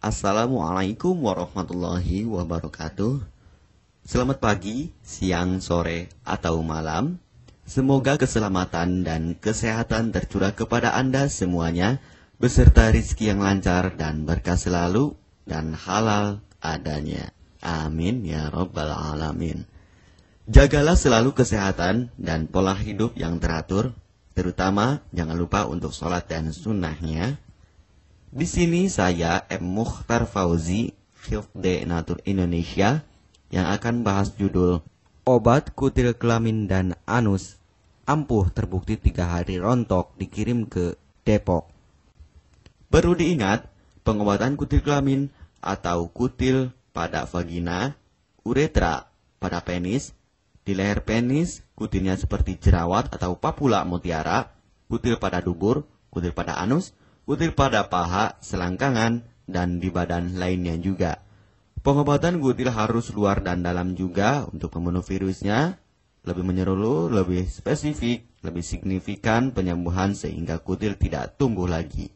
Assalamualaikum warahmatullahi wabarakatuh. Selamat pagi, siang, sore, atau malam. Semoga keselamatan dan kesehatan tercurah kepada Anda semuanya, beserta rizki yang lancar dan berkah selalu, dan halal adanya. Amin ya rabbal alamin. Jagalah selalu kesehatan dan pola hidup yang teratur, terutama jangan lupa untuk sholat dan sunnahnya. Di sini saya M. Mukhtar Fauzi, Hifdz Natur Indonesia, yang akan bahas judul Obat Kutil Kelamin dan Anus ampuh terbukti 3 hari rontok dikirim ke Depok. Perlu diingat, pengobatan kutil kelamin atau kutil pada vagina, uretra pada penis, di leher penis, kutilnya seperti jerawat atau papula mutiara, kutil pada dubur, kutil pada anus, kutil pada paha, selangkangan, dan di badan lainnya juga. Pengobatan kutil harus luar dan dalam juga untuk membunuh virusnya, lebih menyeluruh, lebih spesifik, lebih signifikan penyembuhan sehingga kutil tidak tumbuh lagi.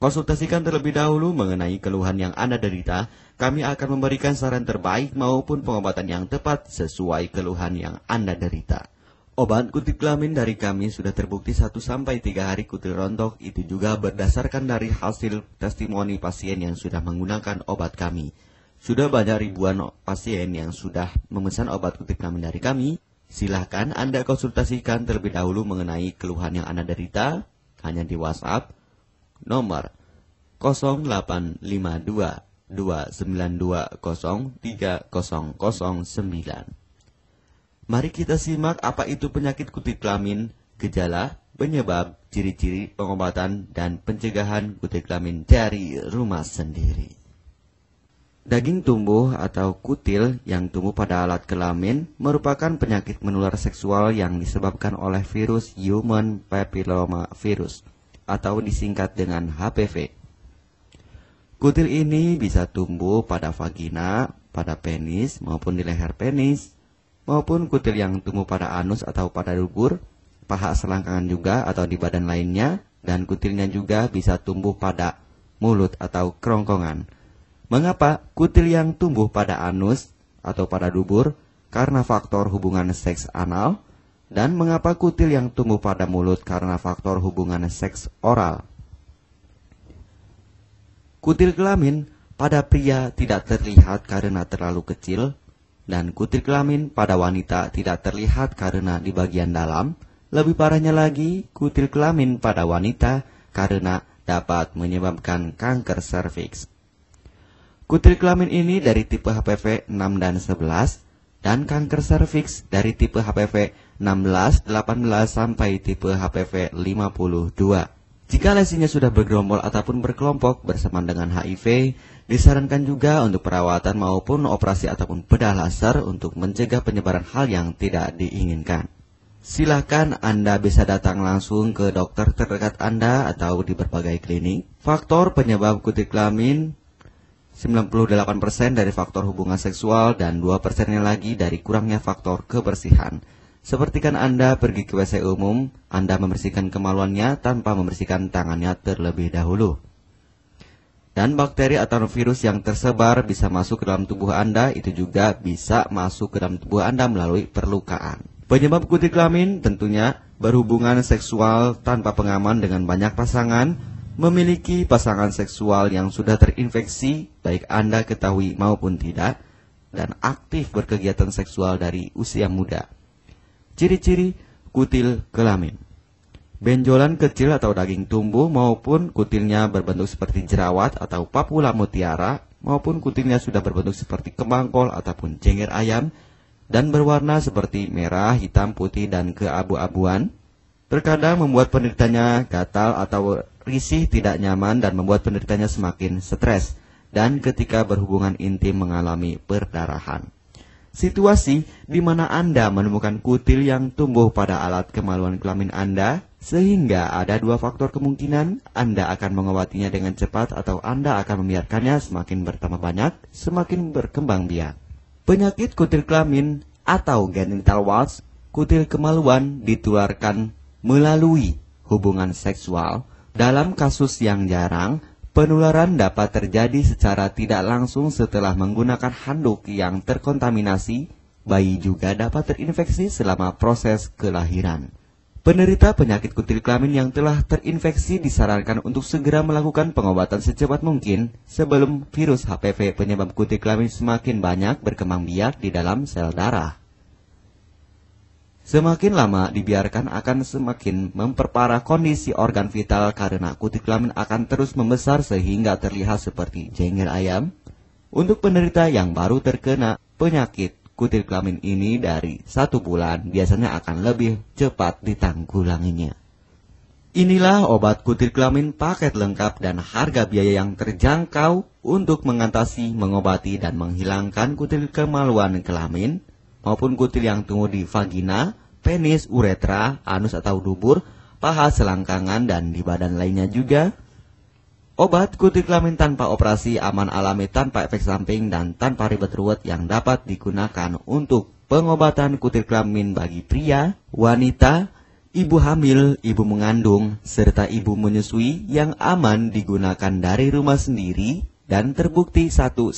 Konsultasikan terlebih dahulu mengenai keluhan yang Anda derita, kami akan memberikan saran terbaik maupun pengobatan yang tepat sesuai keluhan yang Anda derita. Obat kutil kelamin dari kami sudah terbukti 1-3 hari kutil rontok, itu juga berdasarkan dari hasil testimoni pasien yang sudah menggunakan obat kami. Sudah banyak ribuan pasien yang sudah memesan obat kutil kelamin dari kami. Silahkan Anda konsultasikan terlebih dahulu mengenai keluhan yang Anda derita hanya di WhatsApp nomor 0852 292 03009. Mari kita simak apa itu penyakit kutil kelamin, gejala, penyebab, ciri-ciri, pengobatan, dan pencegahan kutil kelamin dari rumah sendiri. Daging tumbuh atau kutil yang tumbuh pada alat kelamin merupakan penyakit menular seksual yang disebabkan oleh virus Human Papilloma Virus atau disingkat dengan HPV. Kutil ini bisa tumbuh pada vagina, pada penis maupun di leher penis, maupun kutil yang tumbuh pada anus atau pada dubur, paha selangkangan juga atau di badan lainnya, dan kutilnya juga bisa tumbuh pada mulut atau kerongkongan. Mengapa kutil yang tumbuh pada anus atau pada dubur? Karena faktor hubungan seks anal. Dan mengapa kutil yang tumbuh pada mulut? Karena faktor hubungan seks oral. Kutil kelamin pada pria tidak terlihat karena terlalu kecil, dan kutil kelamin pada wanita tidak terlihat karena di bagian dalam. Lebih parahnya lagi, kutil kelamin pada wanita karena dapat menyebabkan kanker serviks. Kutil kelamin ini dari tipe HPV 6 dan 11, dan kanker serviks dari tipe HPV 16, 18, sampai tipe HPV 52. Jika lesinya sudah bergerombol ataupun berkelompok bersama dengan HIV, disarankan juga untuk perawatan maupun operasi ataupun bedah laser untuk mencegah penyebaran hal yang tidak diinginkan. Silakan Anda bisa datang langsung ke dokter terdekat Anda atau di berbagai klinik. Faktor penyebab kutil kelamin 98% dari faktor hubungan seksual dan 2%-nya lagi dari kurangnya faktor kebersihan. Sepertikan Anda pergi ke WC umum, Anda membersihkan kemaluannya tanpa membersihkan tangannya terlebih dahulu. Dan bakteri atau virus yang tersebar bisa masuk ke dalam tubuh Anda, itu juga bisa masuk ke dalam tubuh Anda melalui perlukaan. Penyebab kutil kelamin tentunya berhubungan seksual tanpa pengaman dengan banyak pasangan, memiliki pasangan seksual yang sudah terinfeksi, baik Anda ketahui maupun tidak, dan aktif berkegiatan seksual dari usia muda. Ciri-ciri kutil kelamin: benjolan kecil atau daging tumbuh maupun kutilnya berbentuk seperti jerawat atau papula mutiara, maupun kutilnya sudah berbentuk seperti kembang kol ataupun cengir ayam, dan berwarna seperti merah, hitam, putih, dan keabu-abuan. Terkadang membuat penderitanya gatal atau risih, tidak nyaman, dan membuat penderitanya semakin stres, dan ketika berhubungan intim mengalami perdarahan. Situasi di mana Anda menemukan kutil yang tumbuh pada alat kemaluan kelamin Anda, sehingga ada 2 faktor kemungkinan: Anda akan mengobatinya dengan cepat atau Anda akan membiarkannya semakin bertambah banyak, semakin berkembang biak. Penyakit kutil kelamin atau genital warts, kutil kemaluan, ditularkan melalui hubungan seksual. Dalam kasus yang jarang, Penularan dapat terjadi secara tidak langsung setelah menggunakan handuk yang terkontaminasi. Bayi juga dapat terinfeksi selama proses kelahiran. Penderita penyakit kutil kelamin yang telah terinfeksi disarankan untuk segera melakukan pengobatan secepat mungkin sebelum virus HPV penyebab kutil kelamin semakin banyak berkembang biak di dalam sel darah. Semakin lama dibiarkan akan semakin memperparah kondisi organ vital karena kutil kelamin akan terus membesar sehingga terlihat seperti jengger ayam. Untuk penderita yang baru terkena penyakit kutil kelamin ini dari 1 bulan biasanya akan lebih cepat ditanggulanginya. Inilah obat kutil kelamin paket lengkap dan harga biaya yang terjangkau untuk mengatasi, mengobati, dan menghilangkan kutil kemaluan kelamin maupun kutil yang tumbuh di vagina, penis, uretra, anus atau dubur, paha, selangkangan, dan di badan lainnya juga. Obat kutil kelamin tanpa operasi, aman, alami, tanpa efek samping, dan tanpa ribet ruwet yang dapat digunakan untuk pengobatan kutil kelamin bagi pria, wanita, ibu hamil, ibu mengandung, serta ibu menyusui yang aman digunakan dari rumah sendiri dan terbukti 1-3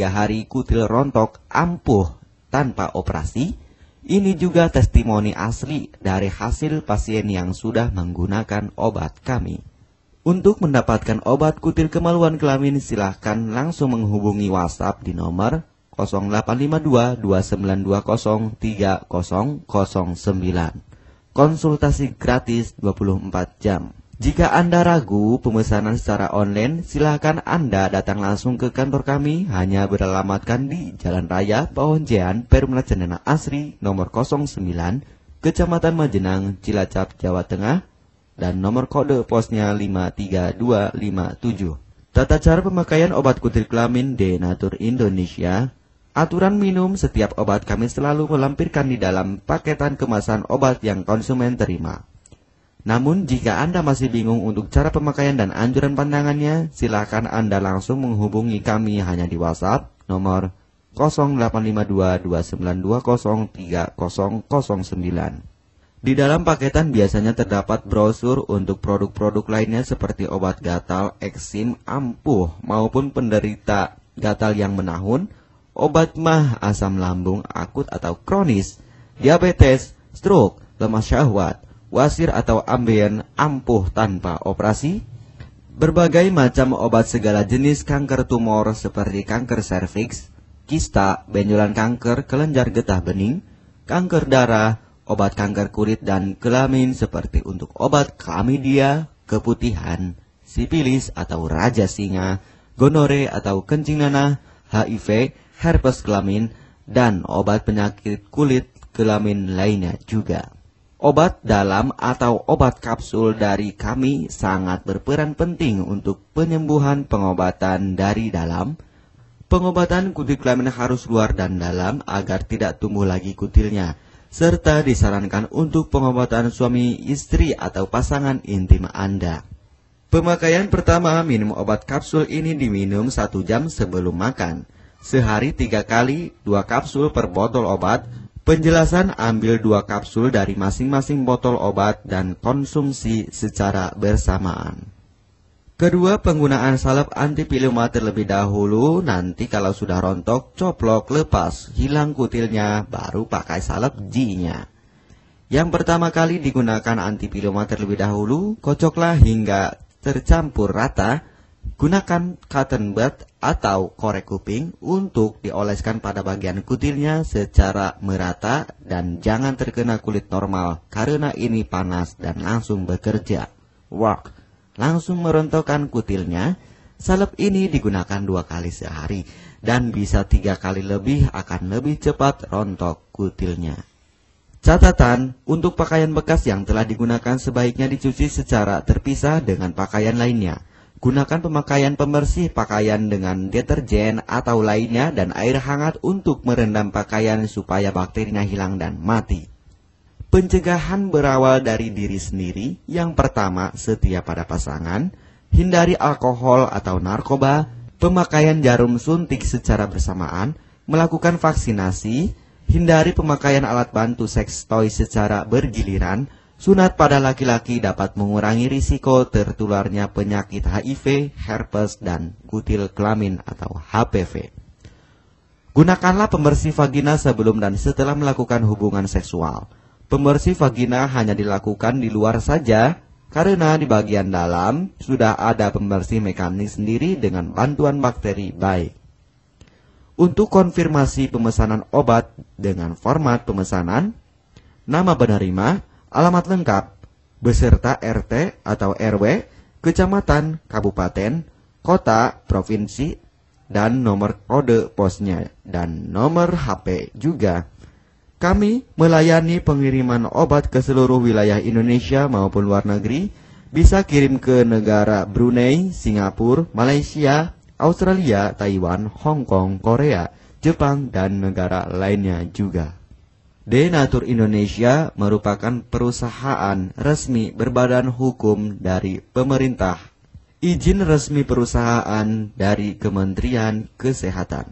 hari kutil rontok ampuh tanpa operasi. Ini juga testimoni asli dari hasil pasien yang sudah menggunakan obat kami. Untuk mendapatkan obat kutil kemaluan kelamin, silahkan langsung menghubungi WhatsApp di nomor 0852 2920 3009. Konsultasi gratis 24 jam. Jika Anda ragu pemesanan secara online, silahkan Anda datang langsung ke kantor kami, hanya beralamatkan di Jalan Raya Pahonjean, Perumna Cendana Asri, nomor 09, Kecamatan Majenang, Cilacap, Jawa Tengah, dan nomor kode posnya 53257. Tata cara pemakaian obat kutil kelamin Denatur Indonesia. Aturan minum setiap obat kami selalu melampirkan di dalam paketan kemasan obat yang konsumen terima. Namun jika Anda masih bingung untuk cara pemakaian dan anjuran pandangannya, silakan Anda langsung menghubungi kami hanya di WhatsApp nomor 0852 2920 3009. Di dalam paketan biasanya terdapat brosur untuk produk-produk lainnya seperti obat gatal, eksim, ampuh, maupun penderita gatal yang menahun, obat mah, asam lambung akut atau kronis, diabetes, stroke, lemah syahwat, wasir atau ambien, ampuh tanpa operasi, berbagai macam obat segala jenis kanker tumor seperti kanker serviks, kista, benjolan kanker, kelenjar getah bening, kanker darah, obat kanker kulit dan kelamin seperti untuk obat klamidia, keputihan, sipilis atau raja singa, gonore atau kencing nanah, HIV, herpes kelamin, dan obat penyakit kulit kelamin lainnya juga. Obat dalam atau obat kapsul dari kami sangat berperan penting untuk penyembuhan pengobatan dari dalam. Pengobatan kutil kelamin harus luar dan dalam agar tidak tumbuh lagi kutilnya, serta disarankan untuk pengobatan suami, istri, atau pasangan intim Anda. Pemakaian pertama, minum obat kapsul ini diminum 1 jam sebelum makan. Sehari 3 kali, 2 kapsul per botol obat. Penjelasan, ambil 2 kapsul dari masing-masing botol obat dan konsumsi secara bersamaan. Kedua, penggunaan salep antipiluma terlebih dahulu, nanti kalau sudah rontok, coplok, lepas, hilang kutilnya, baru pakai salep G-nya. Yang pertama kali digunakan antipiluma terlebih dahulu, kocoklah hingga tercampur rata, gunakan cotton bud atau korek kuping untuk dioleskan pada bagian kutilnya secara merata dan jangan terkena kulit normal, karena ini panas dan langsung bekerja. Langsung merontokkan kutilnya. Salep ini digunakan 2 kali sehari dan bisa 3 kali lebih akan lebih cepat rontok kutilnya. Catatan, untuk pakaian bekas yang telah digunakan sebaiknya dicuci secara terpisah dengan pakaian lainnya. Gunakan pemakaian pembersih pakaian dengan deterjen atau lainnya dan air hangat untuk merendam pakaian supaya bakterinya hilang dan mati. Pencegahan berawal dari diri sendiri. Yang pertama, setia pada pasangan, hindari alkohol atau narkoba, pemakaian jarum suntik secara bersamaan, melakukan vaksinasi, hindari pemakaian alat bantu seks toy secara bergiliran, Sunat pada laki-laki dapat mengurangi risiko tertularnya penyakit HIV, herpes, dan kutil kelamin atau HPV. Gunakanlah pembersih vagina sebelum dan setelah melakukan hubungan seksual. Pembersih vagina hanya dilakukan di luar saja, karena di bagian dalam sudah ada pembersih mekanik sendiri dengan bantuan bakteri baik. Untuk konfirmasi pemesanan obat dengan format pemesanan, nama penerima, alamat lengkap, beserta RT atau RW, kecamatan, kabupaten, kota, provinsi, dan nomor kode posnya, dan nomor HP juga. Kami melayani pengiriman obat ke seluruh wilayah Indonesia maupun luar negeri, bisa kirim ke negara Brunei, Singapura, Malaysia, Australia, Taiwan, Hong Kong, Korea, Jepang, dan negara lainnya juga. Denatur Indonesia merupakan perusahaan resmi berbadan hukum dari pemerintah. Izin resmi perusahaan dari Kementerian Kesehatan,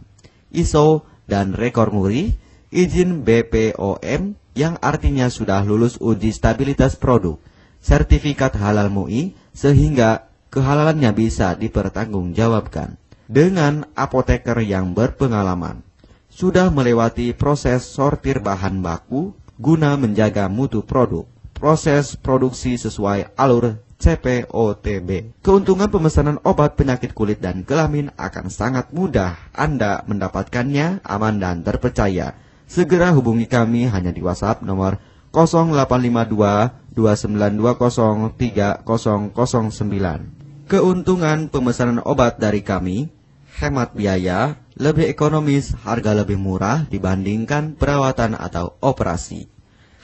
ISO dan rekor muri, izin BPOM yang artinya sudah lulus uji stabilitas produk, sertifikat halal MUI sehingga kehalalannya bisa dipertanggungjawabkan. Dengan apoteker yang berpengalaman, sudah melewati proses sortir bahan baku guna menjaga mutu produk, proses produksi sesuai alur CPOTB. Keuntungan pemesanan obat penyakit kulit dan kelamin akan sangat mudah. Anda mendapatkannya aman dan terpercaya. Segera hubungi kami hanya di WhatsApp nomor 0852 2920 3009. Keuntungan pemesanan obat dari kami, hemat biaya, lebih ekonomis, harga lebih murah dibandingkan perawatan atau operasi.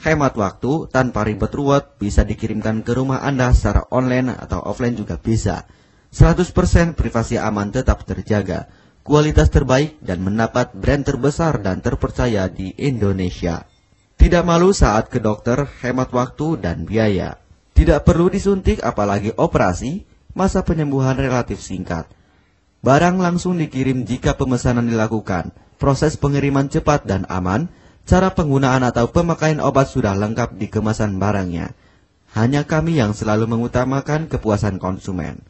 Hemat waktu tanpa ribet ruwet, bisa dikirimkan ke rumah Anda secara online atau offline juga bisa. 100% privasi aman tetap terjaga, kualitas terbaik dan mendapat brand terbesar dan terpercaya di Indonesia. Tidak malu saat ke dokter, hemat waktu dan biaya. Tidak perlu disuntik apalagi operasi, masa penyembuhan relatif singkat. Barang langsung dikirim jika pemesanan dilakukan, proses pengiriman cepat dan aman. Cara penggunaan atau pemakaian obat sudah lengkap di kemasan barangnya. Hanya kami yang selalu mengutamakan kepuasan konsumen.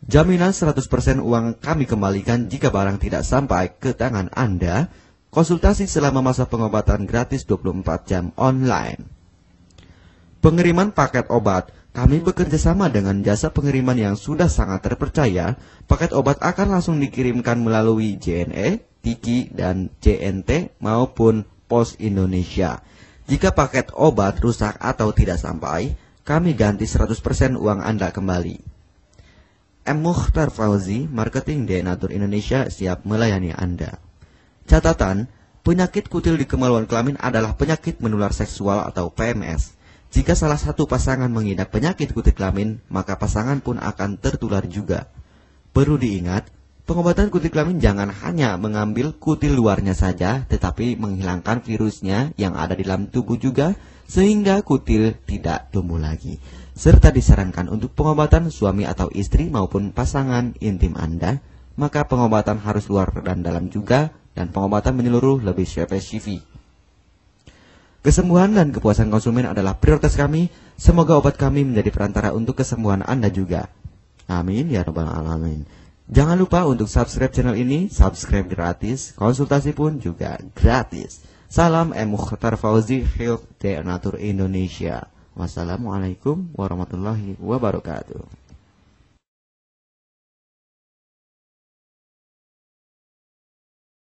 Jaminan 100% uang kami kembalikan jika barang tidak sampai ke tangan Anda. Konsultasi selama masa pengobatan gratis 24 jam online. Pengiriman paket obat. Kami bekerja sama dengan jasa pengiriman yang sudah sangat terpercaya. Paket obat akan langsung dikirimkan melalui JNE, Tiki, dan JNT maupun Pos Indonesia. Jika paket obat rusak atau tidak sampai, kami ganti 100% uang Anda kembali. M. Mukhtar Fauzi, Marketing Denatur Indonesia, siap melayani Anda. Catatan, penyakit kutil di kemaluan kelamin adalah penyakit menular seksual atau PMS. Jika salah satu pasangan mengidap penyakit kutil kelamin, maka pasangan pun akan tertular juga. Perlu diingat, pengobatan kutil kelamin jangan hanya mengambil kutil luarnya saja, tetapi menghilangkan virusnya yang ada di dalam tubuh juga, sehingga kutil tidak tumbuh lagi. Serta disarankan untuk pengobatan suami atau istri maupun pasangan intim Anda, maka pengobatan harus luar dan dalam juga, dan pengobatan menyeluruh lebih spesifik. Kesembuhan dan kepuasan konsumen adalah prioritas kami. Semoga obat kami menjadi perantara untuk kesembuhan Anda juga. Amin ya rabbal alamin. Jangan lupa untuk subscribe channel ini, subscribe gratis, konsultasi pun juga gratis. Salam M. Mukhtar Fauzi, Health Denatur Indonesia. Wassalamualaikum warahmatullahi wabarakatuh.